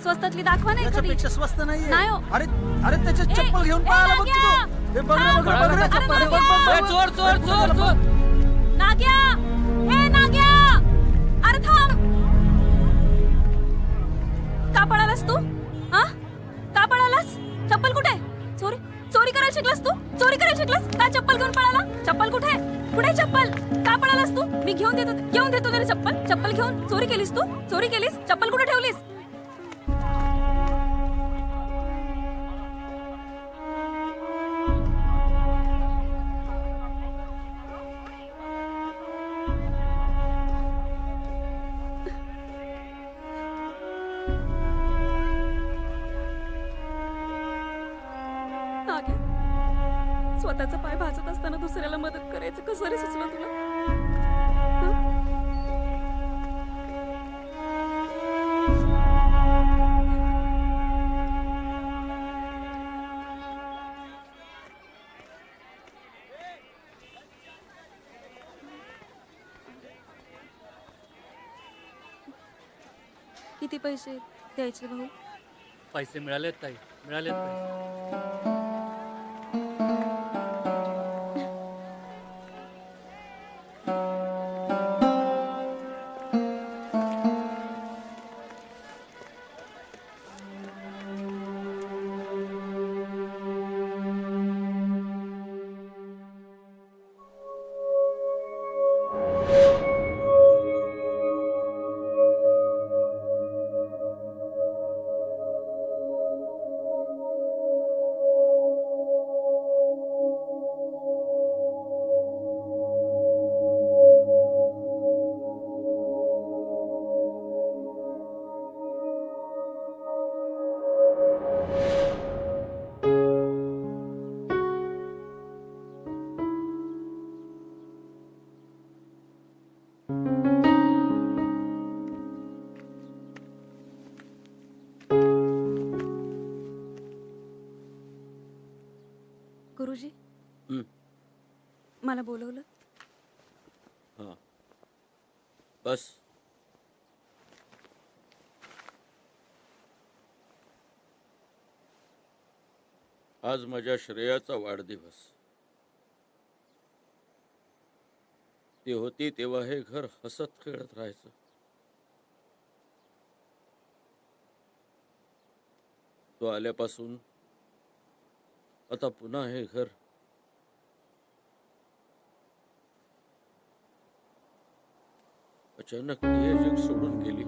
स्वस्तातली दाखवा नाही एखादी. याच्यापेक्षा स्वस्त नाहीये. नाही हो. अरे अरे त्याचे चप्पल घेऊन पळाला बघ नाग्या! तू. हे बघ रे, बघ रे, बघ रे, अरे चप्पल. नाग्या! बघ, बघ, ए, बघ. चोर चोर चोर चोर. नाग्या, हे नाग्या, अरे थांब. का पळालास तू? हा, का पळालास? चप्पल कुठे? चोरी चोरी करायला शिकलास तू? चोरी करायला शिकलास? का चप्पल घेऊन पळाला? चप्पल कुठे? कुठे चप्पल? का पळालास तू? मी घेऊन देतो तरी चप्पल घेऊन चोरी केलीस तू? चोरी केलीस? चप्पल कुठे ठेवलीस? नाग्या, स्वतःचा पाय भाजत असताना दुसऱ्याला मदत करायचं कसं रे सुचलं तुला? हं? किती पैसे द्यायचे भाऊ? पैसे मिळालेत ताई, मिळालेत पैसे. गुरुजी, हं, मला बोलवलं? हां. बस. आज माझ्या श्रेयाचा वाढदिवस. ती होती तेव्हा हे घर हसत खेळत राहायचं. तो आल्यापासून आता पुन्हा हे घर अचानक ती हे जग सोडून गेली.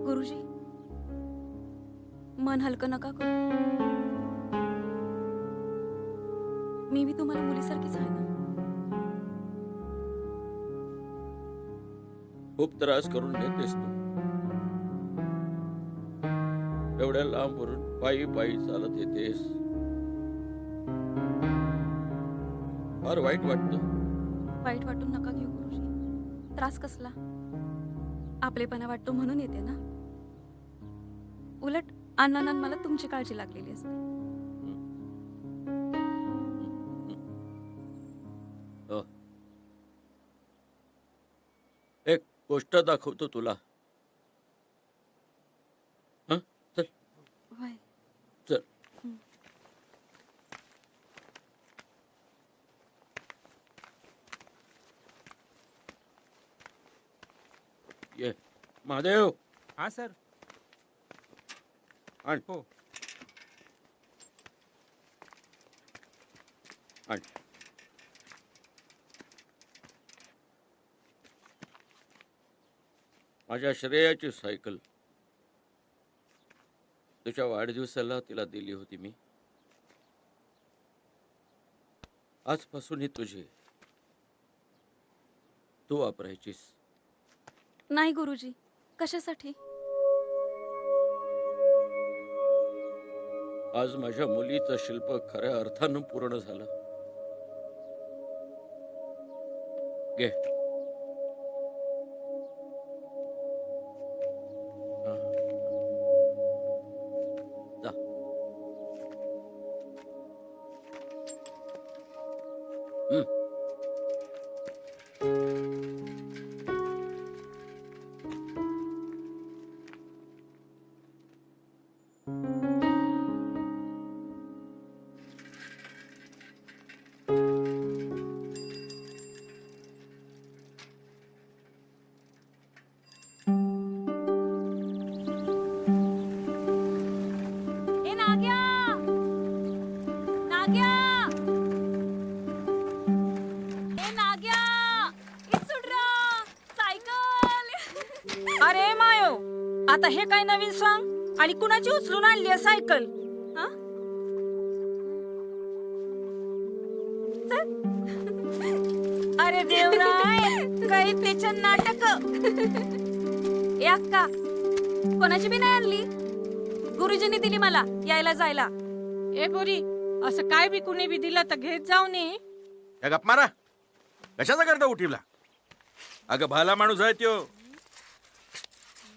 गुरुजी, मन हलकं नका करू. मी बी तुम्हाला मुलीसारखीच आहे ना. खूप त्रास करून घेतेस तू. एवढ्या लांबवरून पायी पायी चालत येतेस. फार वाईट वाटतं. वाईट वाटून नका घेऊ गुरुजी. त्रास कसला? आपलेपणा वाटतो म्हणून येते ना. उलट अण्णांना मला तुमची काळजी लागलेली असते. हो. एक गोष्ट दाखवतो तुला. हं? चल होय. चल. ये महादेव, हा सर. आण हो. आण. माझ्या श्रेयाची सायकल तुझ्या वाढदिवसाला तिला दिली होती मी. आजपासून ही तुझी. तू वापरायचीस. नाही गुरुजी, कशासाठी? आज माझ्या मुलीचं शिल्प खऱ्या अर्थानं पूर्ण झालं. घे. जा. ए नाग्या, नाग्या, ए नाग्या, इथं सुट रा, सायकल. अरे मायो, आता हे काय नवीन सॉंग आणि कुणाची उचलून आणली आहे सायकल? हा? अरे देवराय, काही त्याच्या नाटक. ए अक्का, कोणाची बी नाही आणली. गुरुजींनी दिली मला यायला जायला. ए बोरी, असं काय बी कुणी बी दिलं तर घेत जाऊ नये. या गप मारा. कशाचा करता उठीला? अगं भाला माणूस आहे त्यो.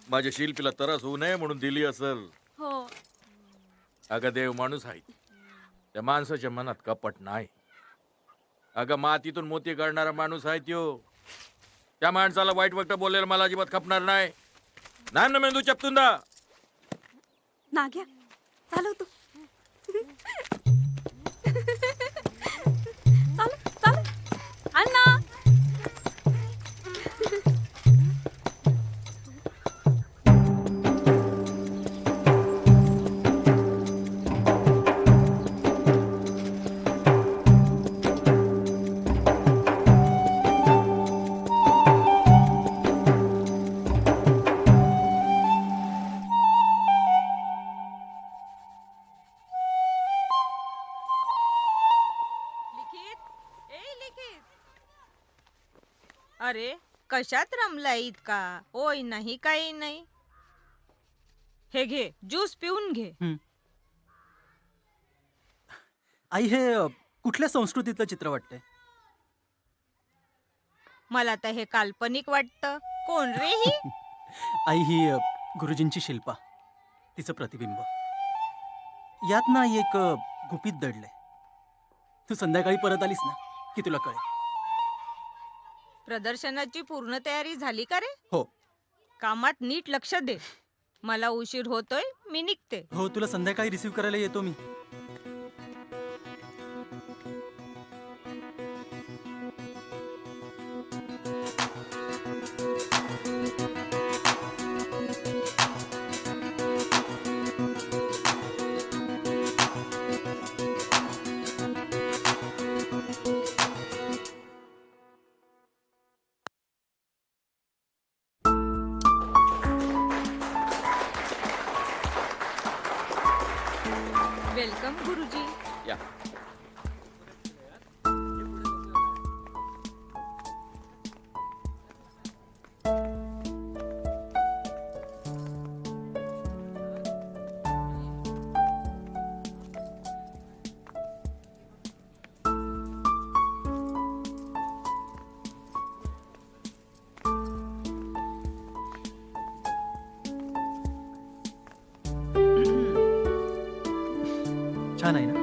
माझ्या शिल्पीला तरस होऊ नये म्हणून दिली असल. हो. अगं देव माणूस आहे. त्या माणसाच्या मनात कपट नाही. अगं मातीतून मोती काढणारा माणूस आहे त्यो. त्या माणसाला वाईट वक्त बोललेलं मला अजिबात खपणार नाही. नाही ना मेंदू चपतून दा. नाग्या, चालव तू. चाल चाल अण्णा. अरे कशात रमलाय इतका? ओय नाही काही नाही. हे घे, ज्यूस पिऊन घे. आई हे कुठल्या संस्कृतीतलं चित्र वाटतंय? मला तर हे काल्पनिक वाटतं. कोण रे ही? आई ही गुरुजींची शिल्पा, तिचं प्रतिबिंब. यात ना एक गुपित दडलंय. तू संध्याकाळी परत आलीस ना की तुला कळेल. प्रदर्शनाची पूर्ण तयारी झाली का रे? हो कामात नीट लक्ष दे. मला उशीर होतोय, मी निघते. हो, तुला संध्याकाळी रिसीव्ह करायला येतो मी. वेलकम गुरुजी. या. छान आहे ना?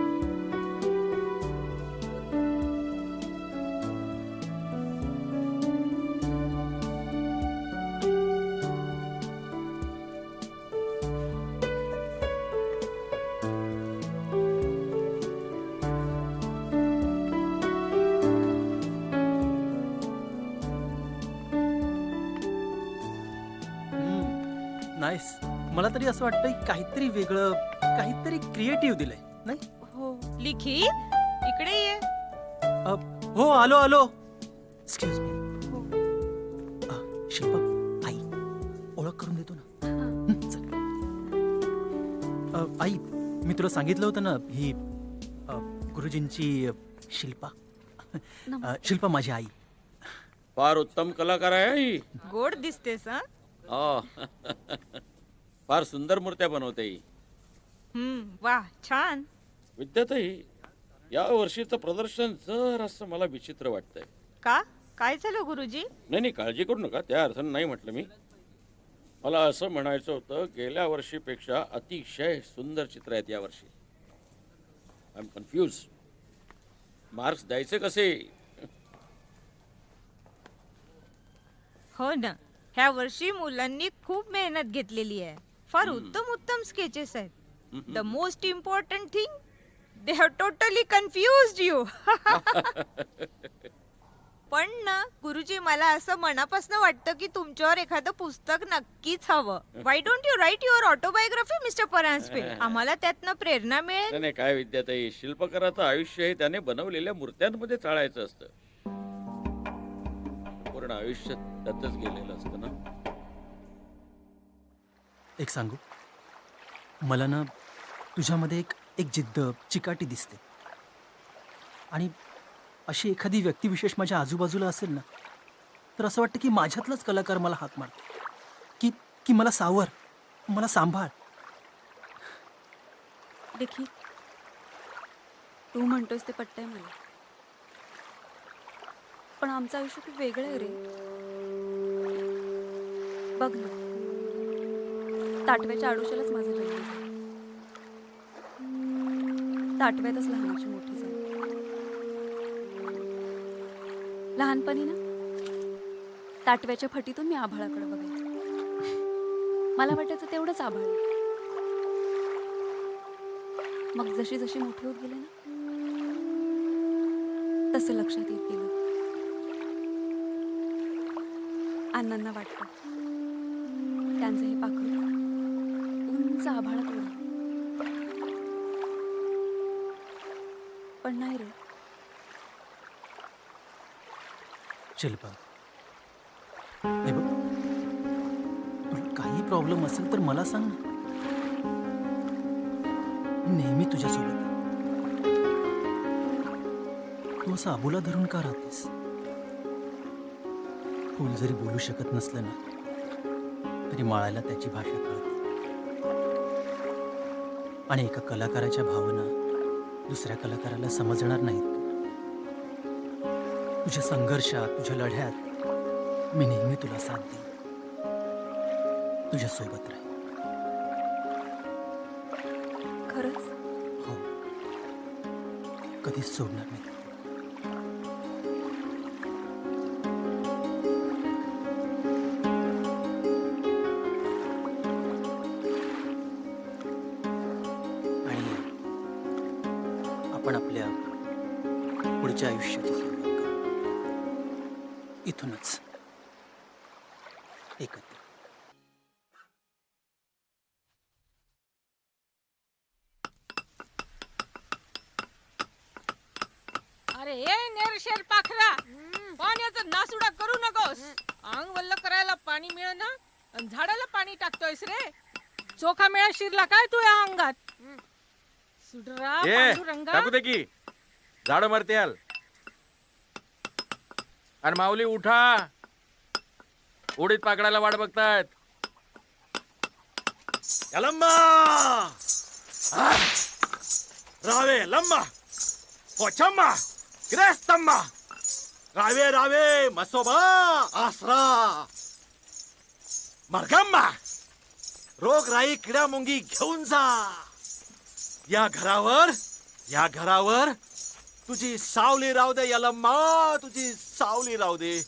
नाईस. मला तरी असं वाटतंय काहीतरी वेगळं, काहीतरी क्रिएटिव्ह दिलंय नाही? हो. लिखित इकडे ये. हो, आलो आलो. Excuse me. शिल्पा, आई ओळख करून देतो ना. चल. आई, मी तुला सांगितलं होतं ना, ही गुरुजींची शिल्पा. शिल्पा माझी आई. फार उत्तम कलाकार आहे ही. गोड दिसतेस हा. फार सुंदर मूर्त्या बनवते ही. वाह, छान. विद्याताई, या वर्षीचं प्रदर्शन जर असं मला विचित्र वाटतंय. का? काय झालं गुरुजी? नाही, काळजी करू नका. त्या अर्थानं नाही म्हटलं मी. मला असं म्हणायचं होतं, गेल्या वर्षीपेक्षा अतिशय सुंदर चित्र आहेत या वर्षी. I am confuse. मार्क्स द्यायचे कसे हो ना, ह्या वर्षी मुलांनी खूप मेहनत घेतलेली आहे. फार उत्तम उत्तम स्केचेस आहेत. The most important thing, they have totally confused you. पण ना गुरुजी, मला असं मनापासून वाटतं की तुमच्यावर एखादं पुस्तक नक्कीच हवं. Why don't you write your autobiography mister Paranjpe? आम्हाला त्यातनं प्रेरणा मिळेल. नाही काय विद्याताई, शिल्पकाराचं आयुष्य हे त्याने बनवलेल्या मूर्त्यांमध्ये चाळायचं असतं. पूर्ण आयुष्य त्यातच गेलेलं असतं ना. एक सांगू, मला ना तुझ्यामध्ये एक जिद्द, चिकाटी दिसते. आणि अशी एखादी व्यक्तिविशेष माझ्या आजूबाजूला असेल ना, तर असं वाटतं की माझ्यातलाच कलाकार मला हाक मारतो, की मला सावर, मला सांभाळ. देखी तू म्हणतोयस ते पटतंय मला, पण आमचं आयुष्य खूप वेगळं आहे रे. बघ ना, ताटव्याच्या आडोशालाच माझं जन्म झालं. ताटव्यातच लहानाची मोठी झाली. लहानपणी ना ताटव्याच्या फटीतून मी आभाळाकडे बघायचे. मला वाटायचं तेवढंच आभाळ आहे. मग जशी जशी मोठी होत गेले ना, तसं लक्षात येत गेलं, अण्णांना वाटतं त्यांचं हे पाखरू उंच आभाळात उडलं. पण नाही रे, शिल्पा, हे बघ, तुला काही प्रॉब्लेम असेल तर मला सांग ना. नेहमी तुझ्यासोबत आहे. तू असं आबोला धरून का राहतेस? फुल जरी बोलू शकत नसलं ना, तरी माळाला त्याची भाषा कळते. आणि एका कलाकाराच्या भावना दुसऱ्या कलाकाराला समजणार नाहीत. तुझ्या संघर्षात, तुझ्या लढ्यात मी नेहमी तुला साथ देईन. तुझ्या सोबत राहील. खरंच. हो, कधीच सोडणार नाही. आणि आपण आपल्या पुढच्या आयुष्याची सुरुवात करू इथूनच, एकत्र. अरे ए नेरशेर पाखरा, पाण्याचा नासुडा करू नकोस. अंग वल्ल करायला पाणी मिळेना आणि झाडाला पाणी टाकतोयस रे. चोखा मेळा शिरला काय तू या अंगात? सुडरा पांडुरंगा. टाकू दे की, झाड मरत्याल. आणि माऊली उठा, उडीत पाकडायला वाट बघतायत. यलम्मा रावे लम्मा पोचम्मा ग्रेस्तम्मा रावे रावे मसोबा आसरा मरगम्मा रोगराई किडा मुंगी घेऊन जा. या घरावर तुझी सावली राहू दे यलम्मा, तुझी सावली राहू दे.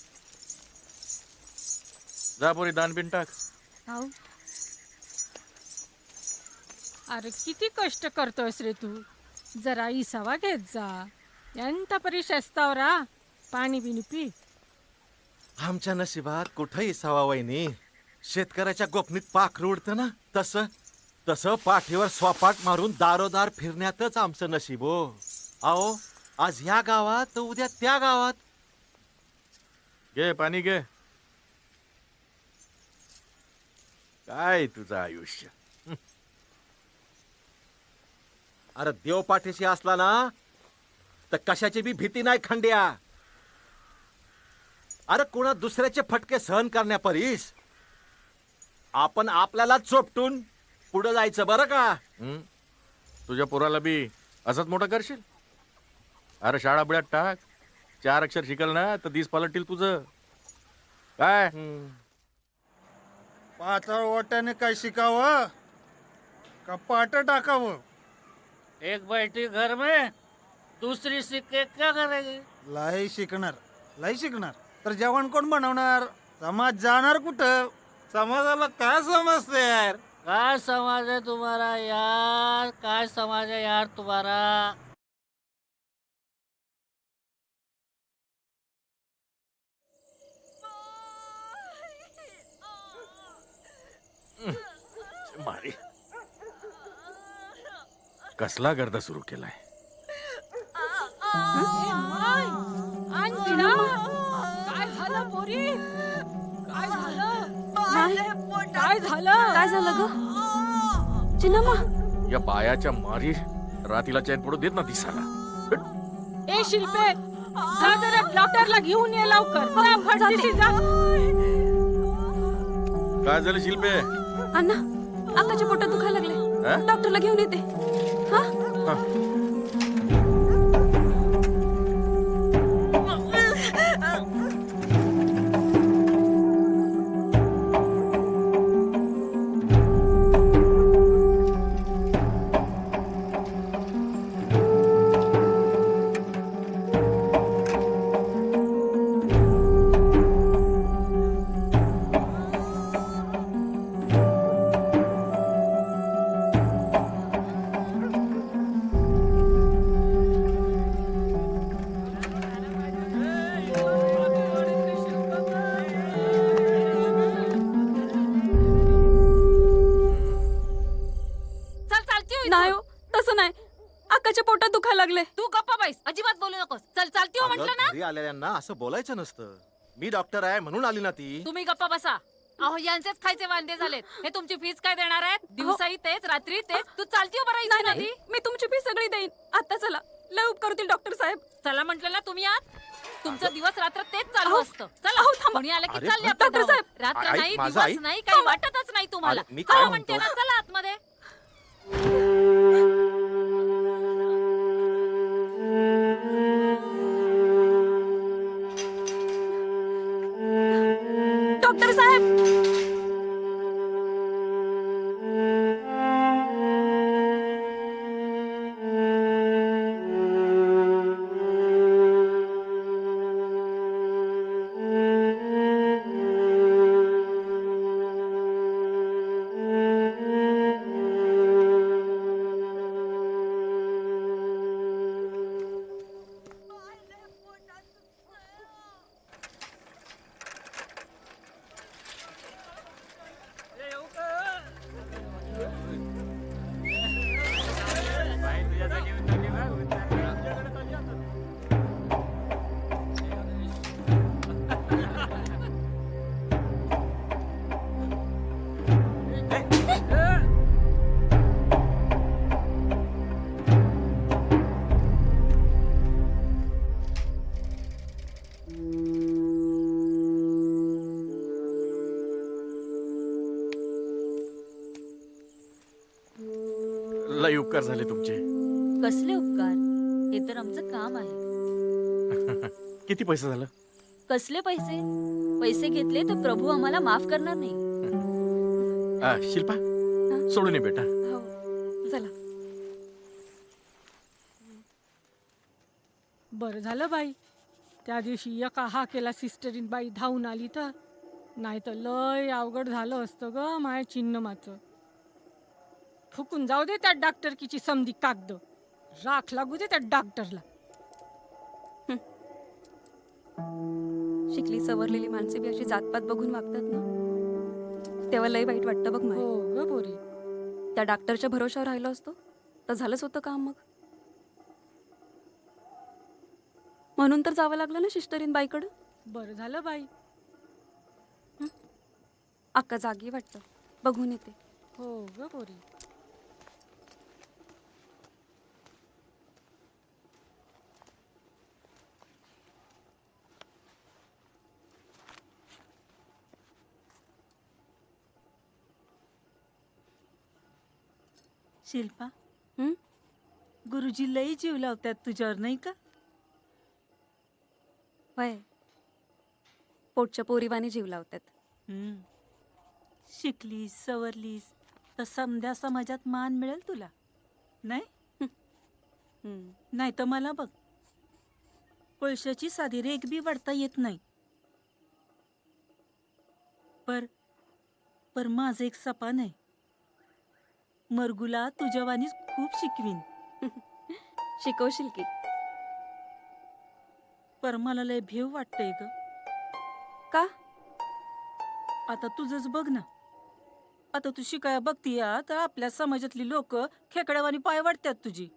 जा पोरी, दानबिन टाक. हाव, अरे किती कष्ट करतोयस रे तू. जरा इसावा घेत जा. ಎಂತ ಪರಿಶಸ್ತಾವ್ರಾ पाणी बिनी पी. आमच्या नशिबात कुठंही सावा वहिनी. शेतकऱ्याच्या गोपनीत पाखरू उडतं ना, तसं पाठीवर स्वापाट मारून दारोदार फिरण्यातच आमचं नशीब हो. अहो, आज ह्या गावात तर उद्या त्या गावात. घे पाणी घे. काय तुझं आयुष्य. अरे देव पाठीशी असला ना तर कशाची बी भीती नाही खंड्या. अरे कोणा दुसऱ्याचे फटके सहन करण्यापरीस आपण आपल्याला चोपटून पुढे जायचं बरं का. तुझ्या पोराला बी असंच मोठं करशील. अरे शाळा बिळात टाक, 4 अक्षर शिकल ना तर 10 पालटतील तुझं. काय पातळ वाट्याने काय शिकावं का पाट टाकावं? एक बैठी घर में दूसरी सिक्के क्या करेगी? लय शिकणार तर जेवण कोण बनवणार? समाज जाणार कुठं? समाजाला काय समजते यार? काय समाज है तुम्हारा यार, काय समाज है यार तुम्हारा? मारी कसला गर्द सुरू केलाय. अंजना, काय झालं पोरी? काय झालं? काय झालं? काय झालं ग चिन्नम्मा? या बायाच्या मारी रातीला चैन पडू देत ना दिसाला. ए शिल्पे, जा जरा डॉक्टरला घेऊन ये लवकर. जा, फटदिशी जा. काय झालं शिल्पे? अण्णा अक्काच्या पोटात दुखायला हा? लागले, डॉक्टरला घेऊन येते. हा चल चालती हो नाही हो, तसं नाही. अक्काच्या पोटात दुखायला लागले. तू गप्पा बैस, अजिबात बोलू नकोस. चल चालती हो अगं, म्हटलं ना. घरी आलेल्यांना असं बोलायचं नसतं. मी डॉक्टर आहे म्हणून आली ना ती. तुम्ही गप्पा बसा. अहो यांचेच खायचे वांदे झालेत. हे तुमची फीस काय देणार आहेत? दिवसाही तेच, रात्री तेच. तू चालती हो बरं इथे नाही नदी. मी तुमची फी सगळी देईन. आता चला, लय उपकार होतील डॉक्टर साहेब. चला म्हटलं ना तुम्ही आत. तुमचं दिवस रात्र तेच चालू अहो, असतं. चला अहो, थांबा. कोणी आलं की अरे, चालले पण आपल्या डॉक्टर धावावर. साहेब. रात्र आई, नाही, माझं दिवस आई. नाही, काही वाटतच नाही तुम्हाला. अरे, मी काय चला म्हणतो? म्हणते ना, चला आतमध्ये. डॉक्टर साहेब. लय उपकार झाले तुमचे. कसले उपकार? हे तर आमचं काम आहे. किती पैसे झालं? कसले पैसे? पैसे घेतले तर प्रभू आम्हाला माफ करणार नाही. शिल्पा सोडून ये बेटा. हो चला. बरं झालं बाई, त्या दिवशी एका हा केला सिस्टरीन बाई धावून आली तर. नाही तर लय अवघड झालं असतं ग माय चिन्नमाचं. फुकून जाऊ दे त्या डॉक्टरकीची समधी कागद. राख लागू दे त्या डॉक्टरला. शिकली सवरलेली माणसे बी अशी जातपात बघून वागतात ना, तेव्हा लय वाईट वाटतं बघ माय. हो ग पोरी. त्या डॉक्टरच्या भरोशावर राहिलो असतो तर झालंच होतं काम. मग म्हणून तर जावं लागलं ना शिस्टरीन बाईकडं. बरं झालं बाई. अक्का जागी वाटतं, बघून येते. हो ग पोरी. शिल्पा, हं? गुरुजी लई जीव लावतात तुझ्यावर नाही का? वय पोटच्या पोरीवाने जीव लावतात. शिकलीस सवरलीस तर समध्या समाजात मान मिळेल तुला, नाही? नाही तर मला बघ, कोळशाची साधी रेग बी वाढता येत नाही. पर माझं एक सपान आहे. मरगुला तुझ्या वाणीच खूप शिकवीन. शिकवशील की. पर मला लय भेव वाटतंय ग. का? आता तुझंच बघ ना. आता तू शिकाया बघतीया तर आपल्या समाजातली लोक खेकड्यावानी पाय वाटतात तुझी.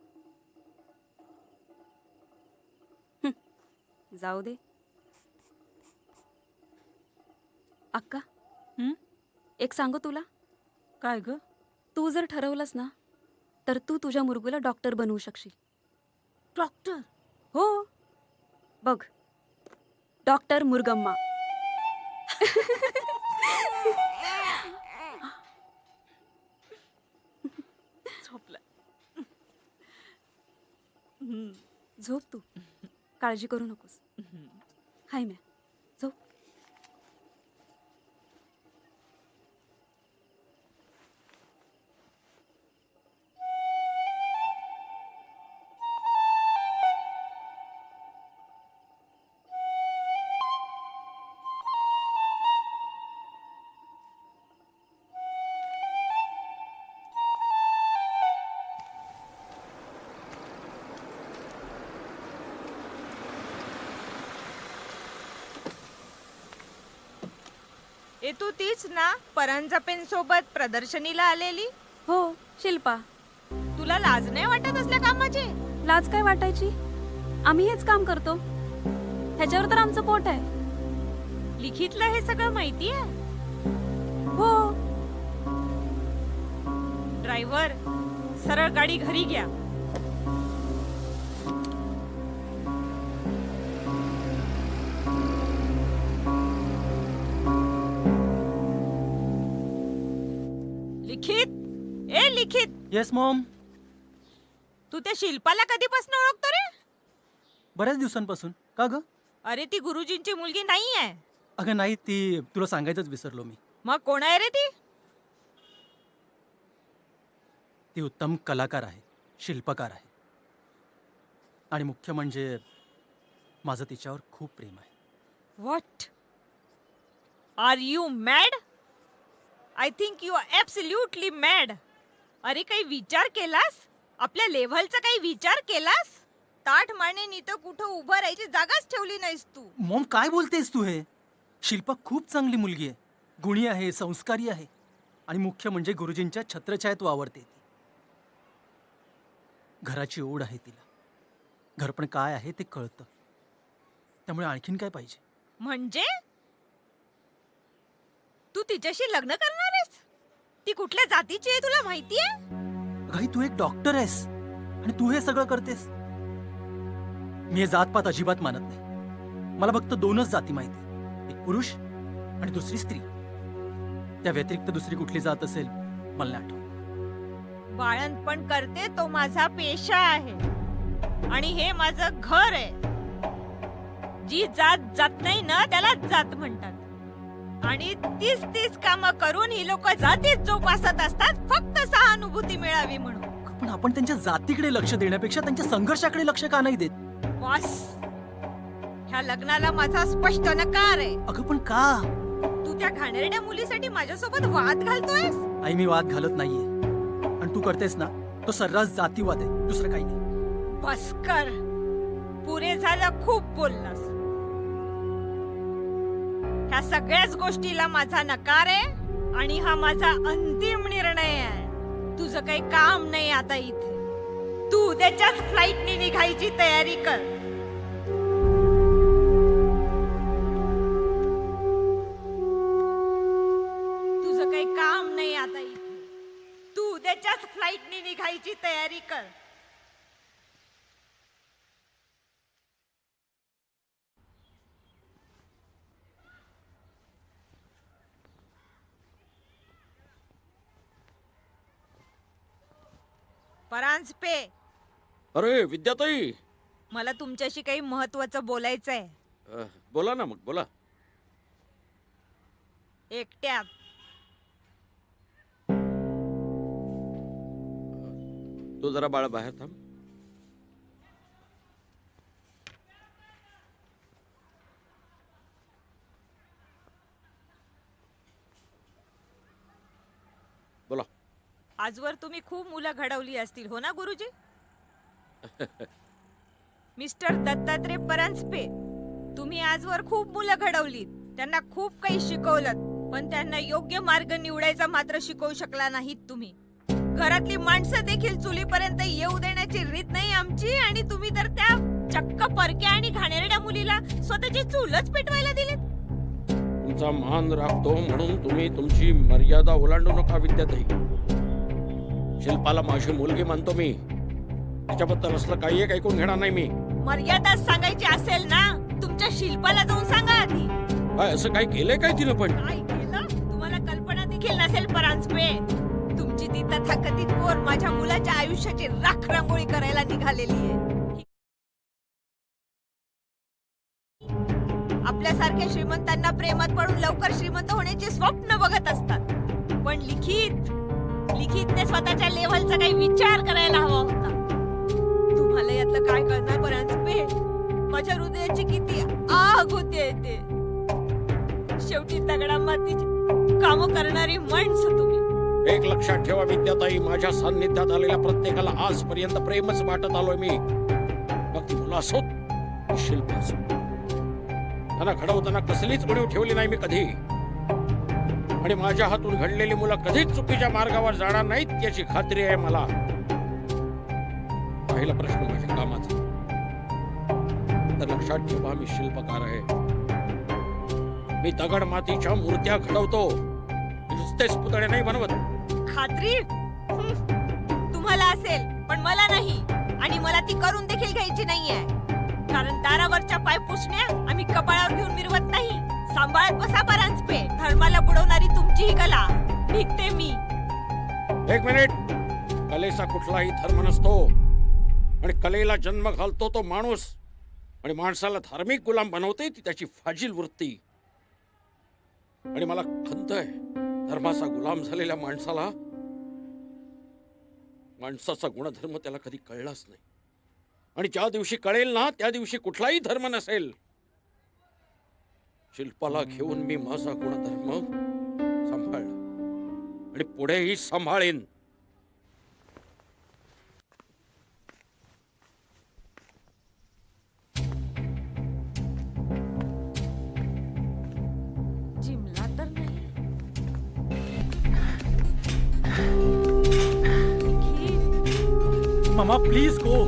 जाऊ दे. अक्का, हं? एक सांगू तुला. काय ग? तू जर ठरवलंस ना तर तू तुझ्या मुरगूला डॉक्टर बनवू शकशील. डॉक्टर? हो, बघ, डॉक्टर मुरगम्मा. झोपला. झोप तू, काळजी करू नकोस. हाय म्या, झोप. ए तू तीच ना परांजपेन सोबत प्रदर्शनीला आलेली? हो, शिल्पा. तुला लाज नाही वाटत असल्या कामाची? लाज काय वाटायची? आम्ही हेच काम करतो, ह्याच्यावर तर आमचं पोट आहे. लिखितलं हे सगळं माहिती आहे? हो. ड्रायव्हर, सरळ गाडी घरी घ्या. लिखित, ए लिखित, येस मॉम. तू त्या शिल्पाला कधीपासून ओळखतो रे? बऱ्याच दिवसांपासून. का ग? अरे ती गुरुजींची मुलगी नाही आहे. अगं नाही, ती तुला सांगायचंच विसरलो मी. मग कोण आहे रे ती? ती उत्तम कलाकार आहे, शिल्पकार आहे. आणि मुख्य म्हणजे माझं तिच्यावर खूप प्रेम आहे. What? Are you mad? I think you are absolutely mad. अरे काही विचार केलास? आपल्या लेव्हलचा काही विचार केलास? ताठ मानेनी तर कुठं उभं राहायची जागाच ठेवली नाहीस तू. मॉम काय बोलतेस तू हे? शिल्पा खूप चांगली मुलगी आहे, गुणी आहे, संस्कारी आहे. आणि मुख्य म्हणजे गुरुजींच्या छत्रछायेत वावरते ती. घराची ओढ आहे तिला. घरपण काय आहे ते कळतं. त्यामुळे आणखीन काय पाहिजे? म्हणजे तू तिच्याशी लग्न करणार आहेस? ती कुठल्या जातीची आहे तुला माहिती आहे? गाई, तू एक डॉक्टर आहेस आणि तू हे सगळं करतेस. मी हे जातपात अजिबात मानत नाही. मला फक्त दोनच जाती माहिती, एक पुरुष आणि दुसरी स्त्री. त्या व्यतिरिक्त दुसरी कुठली जात असेल मला नाही आठवत. बाळणपण करते तो माझा पेशा आहे आणि हे माझं घर आहे. जी जात जात नाही ना त्याला जात म्हणतात. आणि तीच कामं करून ही लोक जातीच जोपासत असतात फक्त सहानुभूती मिळावी म्हणून. पण आपण त्यांच्या जातीकडे लक्ष देण्यापेक्षा त्यांच्या संघर्षाकडे लक्ष का नाही देत? बॉस, ह्या लग्नाला माझा स्पष्ट नकार आहे. अगं पण का? तू त्या घाणेरड्या मुलीसाठी माझ्यासोबत वाद घालतोयस? आई, मी वाद घालत नाहीये. आणि तू करतेस ना तो सर्रास जातीवाद आहे, दुसरं काही नाही. बस कर, पुरे झालं, खूप बोललास. ह्या सगळ्याच गोष्टीला माझा नकार आहे आणि हा माझा अंतिम निर्णय आहे. तुझं काही काम नाही आता इथे. तू उद्याच्याच फ्लाईटने निघायची तयारी कर. तुझं काही काम नाही आता इथे. तू उद्याच्याच फ्लाईटने निघायची तयारी कर. परांजपे, अरे विद्याताई, मला तुमच्याशी काही महत्वाचं बोलायचं आहे. बोला ना, मग बोला. एकट्यात. तू जरा बाळा बाहेर थांब. आजवर तुम्ही खूप मुलं घडवली असतील हो ना गुरुजी? मिस्टर दत्तात्रय परांजपे, तुम्ही आजवर खूप मुलं घडवलीत, त्यांना खूप काही शिकवलं, पण त्यांना योग्य मार्ग निवडायचा मात्र शिकवू शकला नाहीत तुम्ही. घरातली माणसं देखील चुलीपर्यंत येऊ देण्याची रीत नाही आमची, आणि तुम्ही तर त्या चक्क परक्या आणि घाणेरड्या मुलीला स्वतःची चूलच पेटवायला दिलीत. तुमचा मान राखतो म्हणून तुम्ही तुमची मर्यादा ओलांडू नका विद्याताई. शिल्पाला माझी मुलगी मानतो मी, तिच्याबद्दल असलं काही एक ऐकून घेणार नाही मी. मर्यादा सांगायची असेल ना, तुमच्या शिल्पाला जाऊन सांगा आधी. काय असं काय केलंय काय तिनं पण? काय केलं तुम्हाला कल्पना देखील नसेल परांजपे. तुमची ती तथाकथित पोर माझ्या मुलाच्या आयुष्याची राख रांगोळी करायला निघालेली आहे. आपल्यासारख्या श्रीमंतांना प्रेमात पडून लवकर श्रीमंत होण्याचे स्वप्न बघत असतात, पण लिखितने स्वतःच्या लेव्हलचा काही विचार करायला हवा होता. तुम्हाला यातलं काय कळणार परांजपे? माझ्या हृदयाची किती आग होते ते. शेवटी दगडा मातीची काम करणारी माणसं तुम्ही. एक लक्षात ठेवा विद्याताई, माझ्या सान्निध्यात आलेल्या प्रत्येकाला आजपर्यंत प्रेमच वाटत आलोय मी. मग ती मुलं असोत, शिल्प असोत, त्यांना घडवताना कसलीच उणीव ठेवली नाही मी कधी. आणि माझ्या हातून घडलेली मुलं कधीच चुकीच्या मार्गावर जाणार नाहीत याची खात्री आहे मला. पहिला प्रश्न माझ्या कामाचा, तर लक्षात ठेवा मी शिल्पकार आहे. मी दगड मातीच्या मूर्त्या घडवतो, नुसतेच पुतळे नाही बनवत. खात्री तुम्हाला असेल, पण मला नाही, आणि मला ती करून देखील घ्यायची नाहीये. कारण दारावरच्या पाय पुसण्या आम्ही कपाळावर घेऊन मिरवत नाही. सांभाळत बसा परांजपे, धर्माला बुडवणारी तुमची ही कला निघते मी. एक मिनिट. कलेचा कुठलाही धर्म नसतो, आणि कलेला जन्म घालतो तो माणूस, आणि माणसाला धार्मिक गुलाम बनवते ती त्याची फाजील वृत्ती. आणि मला खंत आहे धर्माचा गुलाम झालेल्या माणसाला, माणसाचा गुणधर्म त्याला कधी कळलाच नाही. आणि ज्या दिवशी कळेल ना, त्या दिवशी कुठलाही धर्म नसेल. शिल्पाला घेऊन मी माझा गुणधर्म सांभाळला, आणि पुढेही सांभाळेन. जिमला तर नाही. मामा प्लीज गो.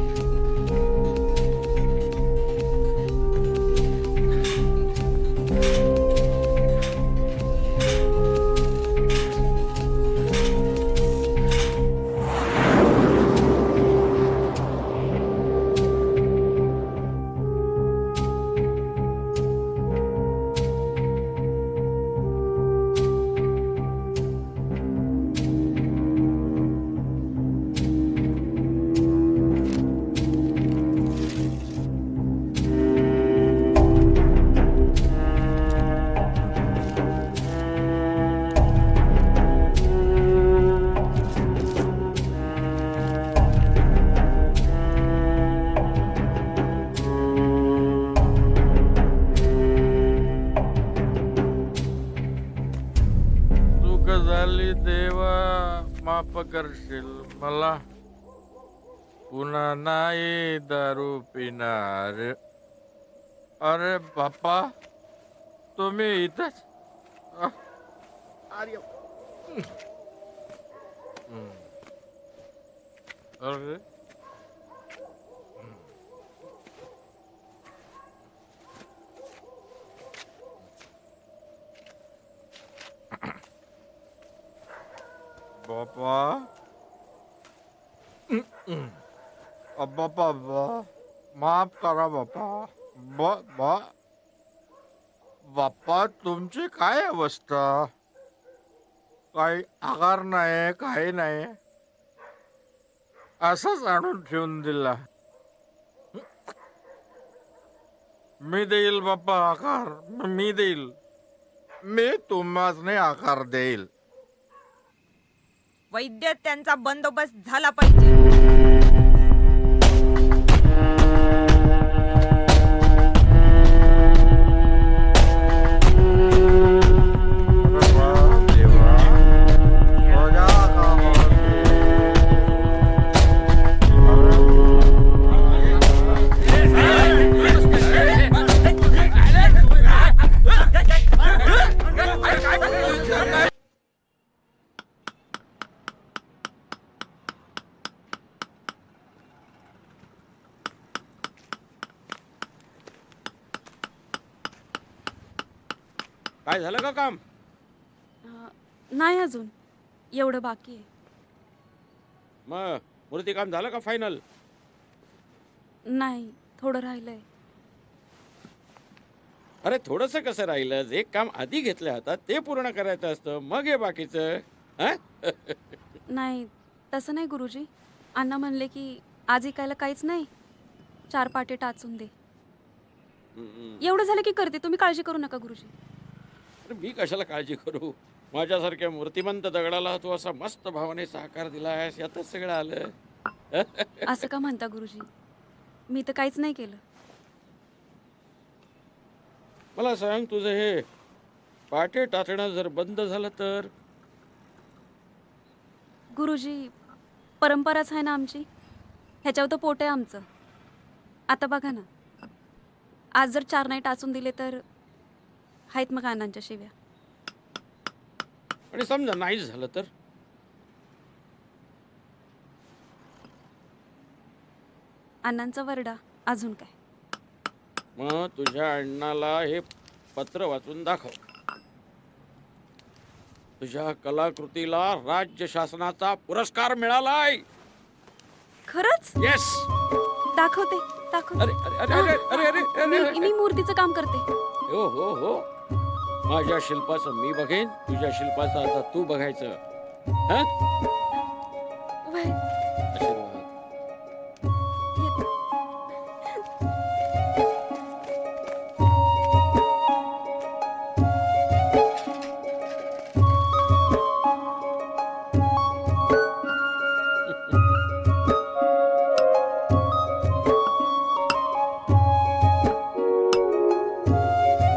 झाली देवा, माफ करशील मला, पुन्हा नाही दारू पिणार. अरे बाप्पा, तुम्ही इथंच? अरे अरे बाप्पा, बाप्पा माफ करा बाप्पा. बाप्पा तुमची काय अवस्था? काही आकार नाही, काही नाही, असंच आणून ठेवून दिला. मी देईल बाप्पा आकार, मी देईल. मी तुम्हाच नाही आकार देईल. वैद्य त्यांचा बंदोबस्त झाला पाहिजे. देवा, माझ्या कामावरती काय झालं का काम? नाही अजून एवढं बाकी आहे. मग मूर्तिकाम झालं का फायनल? नाही, थोडं राहिलंय. अरे थोडंसं कसं राहिलं? एक काम आधी घेतलं हातात ते पूर्ण करायचं असतं, मग हे बाकीचं. हं? नाही तसं नाही गुरुजी. अण्णा म्हणले की आज ऐकायला काहीच नाही, 4 पाटे टाचून दे. एवढं झालं की करते, तुम्ही काळजी करू नका गुरुजी. अरे मी कशाला काळजी करू? माझ्यासारख्या मूर्तिमंत दगडाला तू असा मस्त भावनेचा आकार दिलायस, यातच सगळं आलं. असं का म्हणता गुरुजी? मी तर काहीच नाही केलं. मला सांग, तुझं हे पाटे टाचणं जर बंद झालं तर? गुरुजी, परंपराच आहे ना आमची, ह्याच्यावर तर पोट आहे आमचं. आता बघा ना, आज जर 4 नाही टाचून दिले तर आहेत मग अण्णांच्या शिव्या. आणि समजा नाहीच झालं तर? अण्णांचा वरडा, अजून काय. मग तुझ्या अण्णाला हे पत्र वाचून दाखव. तुझ्या कलाकृतीला राज्य शासनाचा पुरस्कार मिळालाय. खरंच? येस. दाखवते दाखवते. अरे अरे अरे अरे अरे अरे अरे मी मूर्तीचं काम करते. हो हो हो. माझ्या शिल्पाचं मी बघेन, तुझ्या शिल्पाचं आता तू बघायचं. हं? वय, आशीर्वाद. येते.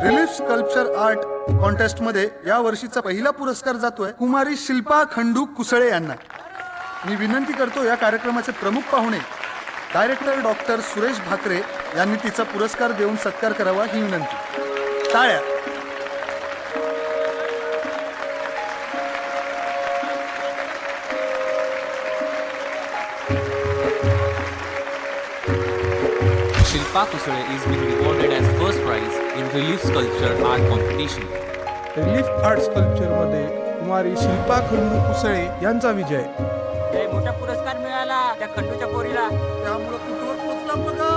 रिलीफ स्कल्पचर आर्ट कॉन्टेस्ट मध्ये या वर्षीचा पहिला पुरस्कार जातोय कुमारी शिल्पा खंडू कुसळे यांना. मी विनंती करतो या कार्यक्रमाचे प्रमुख पाहुणे डायरेक्टर डॉक्टर सुरेश भाकरे यांनी तिचा पुरस्कार देऊन सत्कार करावा ही विनंती. टाळ्या. Shilpa Kusale is being rewarded as first prize in Relief Sculpture Art Competition. Relief art sculpture मध्ये कुमारी शिल्पा खंडू कुसळे यांचा विजय. मोठा पुरस्कार मिळाला त्या खंडूच्या पोरीला. त्यामुळे कुठवर पोचला बघा.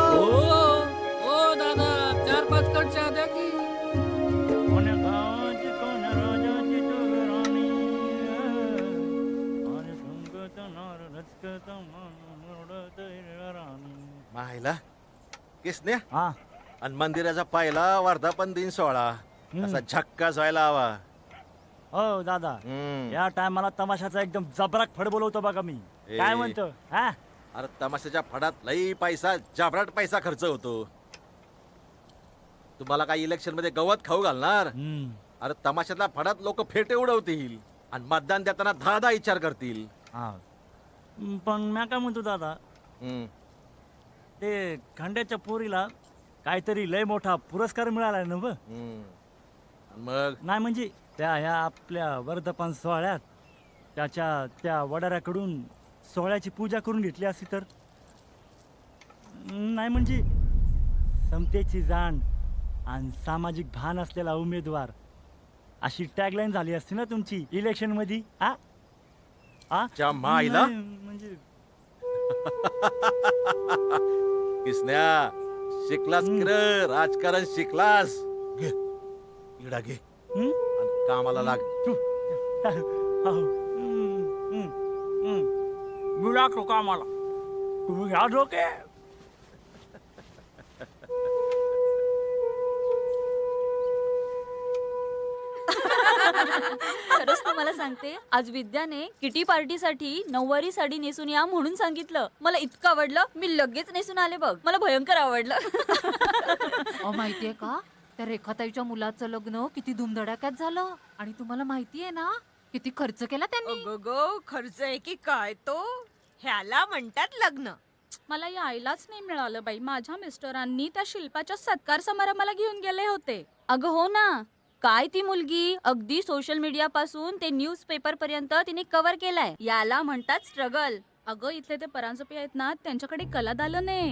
ओ दादा, 4-5 कडच्या द्या की. माहिला किसन्या हा आणि मंदिराचा पहिला वर्धापन दिन सोहळा असा झक्काच व्हायला हवा. हो दादा, या टायमाला तमाशाचा एकदम जबराक फड बोलवतो बघा मी. काय म्हणतो? हा अरे तमाशाच्या फडात लई पैसा, जाबराट पैसा खर्च होतो. तुम्हाला काय इलेक्शन मध्ये गवत खाऊ घालणार? अरे तमाशातल्या फडात लोक फेटे उडवतील आणि मतदान देताना 10 विचार करतील. पण मी काय म्हणतो दादा, ते खंड्याच्या पोरीला काहीतरी लय मोठा पुरस्कार मिळाला ना? मग नाही म्हणजे त्या ह्या आपल्या वर्धापन सोहळ्यात त्या वडाऱ्याकडून सोहळ्याची पूजा करून घेतली असती तर? नाही म्हणजे समतेची जाण आणि सामाजिक भान असलेला उमेदवार अशी टॅगलाईन झाली असती ना तुमची इलेक्शन मध्ये. च्या माईला म्हणजे किसन्या शिकलास की रे, राजकारण शिकलास. घे इडा घे आणि कामाला लाग. मी लागतो कामाला, तुम्ही घ्या डोके. खरंच तुम्हाला सांगते, आज विद्याने किटी पार्टीसाठी नऊवारी साडी नेसून या म्हणून सांगितलं. मला इतकं आवडलं, मी लगेच नेसून आले बघ. मला भयंकर आवडलं. माहितीये का, त्या रेखाताईच्या मुलाचं लग्न किती धुमधडाक्यात झालं. आणि तुम्हाला माहितीये ना किती खर्च केला त्यांनी? गो खर्च आहे की काय तो, ह्याला म्हणतात लग्न. मला यायलाच नाही मिळालं बाई. माझ्या मिस्टरांनी त्या शिल्पाच्या सत्कार समारंभाला घेऊन गेले होते. अगं हो ना, काय ती मुलगी अगदी सोशल मीडिया पासून ते न्यूज पेपर पर्यंत तिने कव्हर केलाय. याला म्हणतात स्ट्रगल. अगं इथले ते परांजपे आहेत ना, त्यांच्याकडे कला दालन आहे.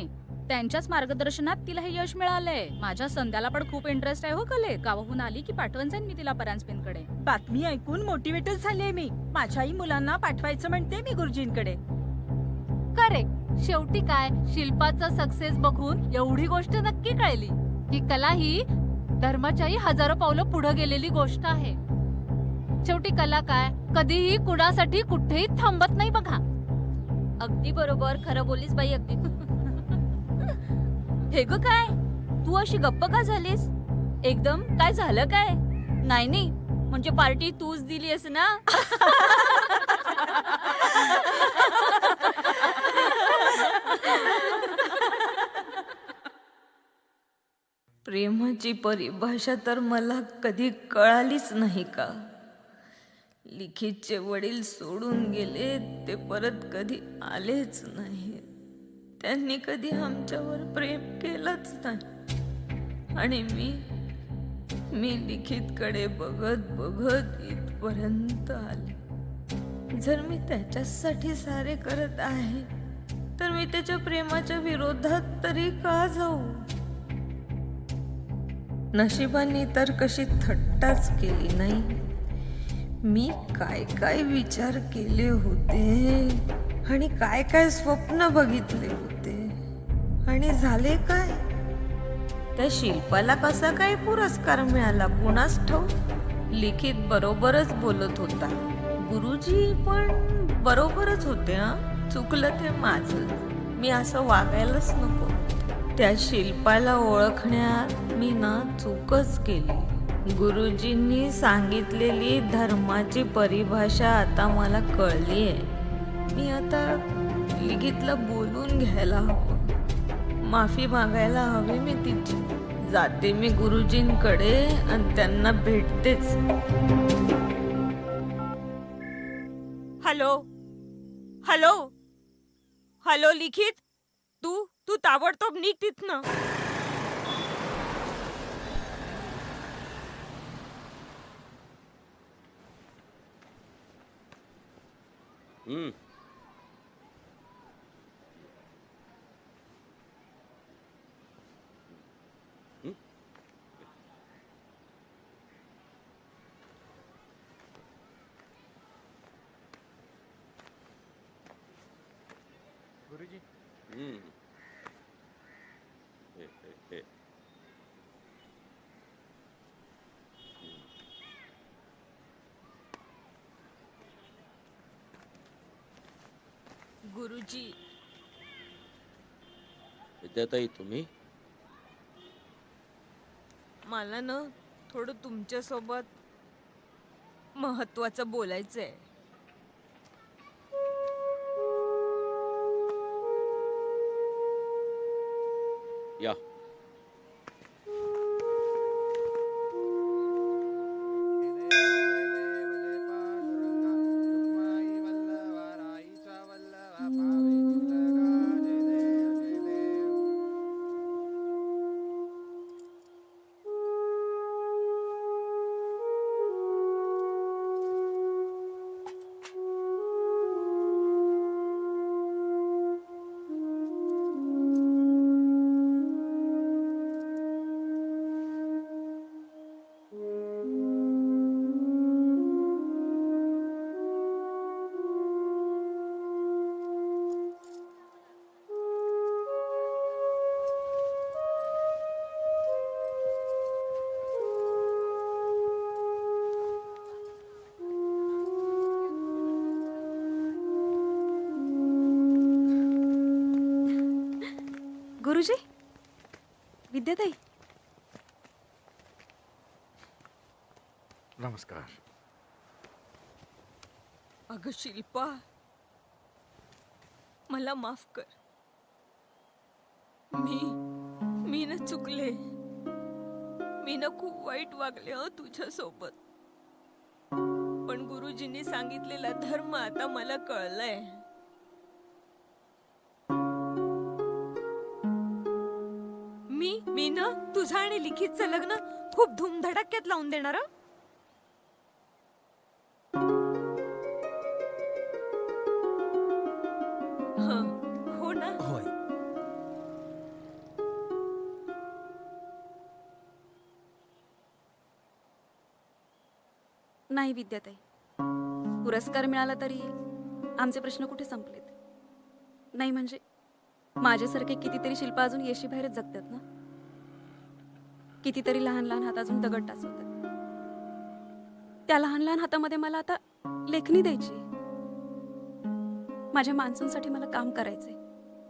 त्यांच्याच मार्गदर्शनात तिला हे यश मिळालंय. माझ्या संध्याला पण खूप इंटरेस्ट आहे हो कलेत. गावाहून आली की पाठवून जाईन मी तिला परांजपेंकडे. बातमी ऐकून मोटिवेटेड झालीये मी. माझ्याही मुलांना पाठवायचं म्हणते मी गुरुजींकडे. करेक्ट. शेवटी काय, शिल्पाचा सक्सेस बघून एवढी गोष्ट नक्की कळली की कला ही धर्माच्याही हजारो पावलं पुढे गेलेली गोष्ट आहे. शेवटी कला काय कधीही कुणासाठी कुठेही थांबत नाही बघा. अगदी बरोबर, खरं बोललीस बाई, अगदी. हे ग काय, तू अशी गप्प का झालीस एकदम? काय झालं काय? नाही नाही, म्हणजे पार्टी तूच दिलीस ना? प्रेमाची परिभाषा तर मला कधी कळालीच नाही का. लिखितचे वडील सोडून गेले, ते परत कधी आलेच नाही. त्यांनी कधी आमच्यावर प्रेम केलंच नाही. आणि मी लिखितकडे बघत बघत इथपर्यंत आले. जर मी त्याच्यासाठी सारे करत आहे तर मी त्याच्या प्रेमाच्या विरोधात तरी का जाऊ. नशिबाने तर कशी थट्टाच केली नाही. मी काय काय विचार केले होते आणि काय काय स्वप्न बघितले होते आणि झाले काय. त्या शिल्पाला कसा काय पुरस्कार मिळाला कोणास ठाऊक. लिखित बरोबरच बोलत होता, गुरुजी पण बरोबरच होते. चुकलं ते माझं. मी असं वागायलाच नको. त्या शिल्पाला ओळखण्यात मी ना चूकच केली. गुरुजींनी सांगितलेली धर्माची परिभाषा आता मला कळली आहे. मी आता लिखितला बोलून घ्यायला हवं, माफी मागायला हवी मी तिची. जाते मी गुरुजींकडे आणि त्यांना भेटतेच. हॅलो हॅलो हॅलो लिखित, तू ताबडतोब निघ तिथनं. गुरुजी, विद्याताई तुम्ही? मला ना थोडं तुमच्या सोबत महत्वाचं बोलायचंय. या. गुरुजी, विद्याताई. नमस्कार. अगं शिल्पा, मला माफ कर. मी ना चुकले. मी ना खूप वाईट वागले तुझ्या सोबत. पण गुरुजींनी सांगितलेला धर्म आता मला कळलाय. मी ना तुझं आणि लिखितचं लग्न खूप धूमधडाक्यात लावून देणार. हो ना? होय. नाही विद्याताई, पुरस्कार मिळाला तरी आमचे प्रश्न कुठे संपलेत? नाही म्हणजे माझ्यासारखे कितीतरी शिल्प अजून येशी बाहेरच जगतात ना. कितीतरी लहान लहान हात अजून दगड टाचवतात. त्या लहान लहान हातामध्ये मला आता लेखणी द्यायची. माझ्या माणसांसाठी मला काम करायचंय.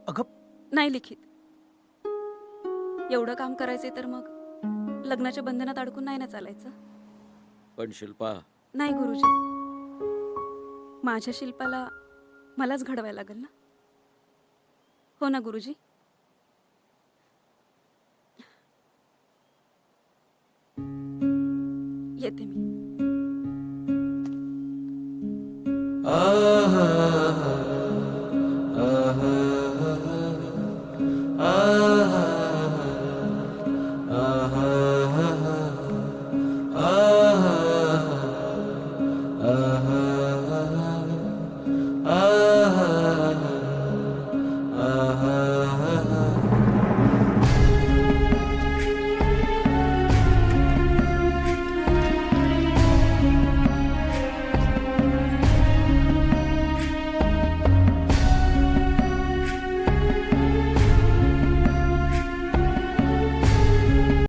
अगं नाही लिखित. एवढं काम करायचंय तर मग लग्नाच्या बंधनात अडकून नाही ना चालायचं. पण शिल्पा, नाही गुरुजी, माझ्या शिल्पाला मलाच घडवायला लागेल ना. हो ना गुरुजी. येते मी.